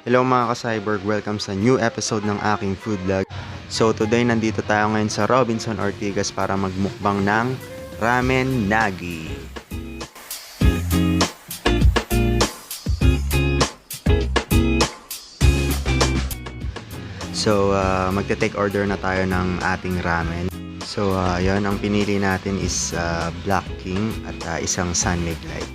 Hello mga ka-cyborg, welcome sa new episode ng aking food vlog. So today nandito tayo ngayon sa Robinson Ortigas para magmukbang ng ramen nagi. So magte-take order na tayo ng ating ramen. So yon ang pinili natin is Black King at isang San Miguel.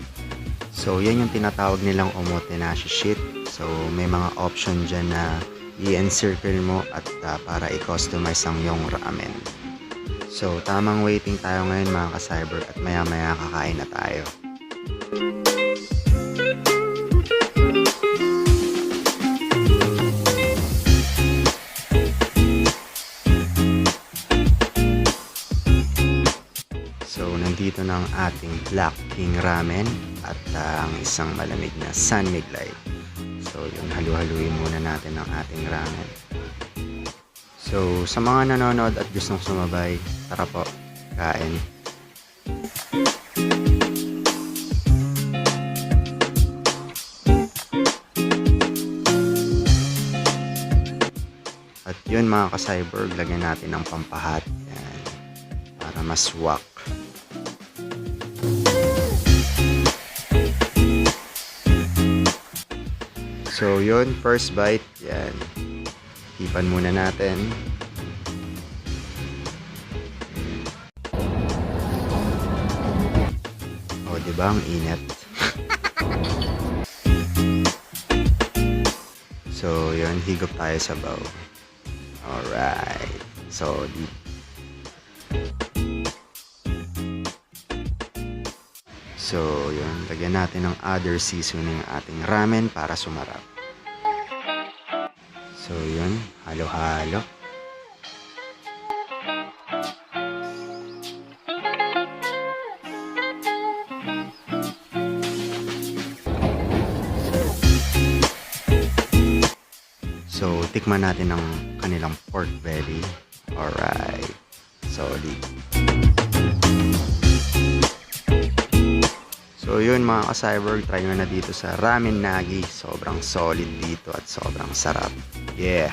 So yan yung tinatawag nilang omotenashi sheet. So may mga option dyan na i-encircle mo at para i-customize ang yung ramen. So tamang waiting tayo ngayon mga ka-cyber at maya maya kakain na tayo. So nandito na ang ating Black King ramen at ang isang malamig na San Miguel. So yun, halu-haluin muna natin ang ating ramen. So sa mga nanonood at gustong sumabay, tara po, kain. At yun mga ka-cyborg, lagyan natin ng pampahat. Yan, para maswak. So yun, first bite, yan. Hipan muna natin. O, diba ang init? So yun, higop tayo sa bowl. Alright. So, yun, lagyan natin ng other seasoning ating ramen para sumarap. So, yun, halo-halo. So, tikman natin ang kanilang pork belly. Alright. Solid. So yun mga ka-cyborg, try nyo na dito sa ramen nagi. Sobrang solid dito at sobrang sarap. Yeah!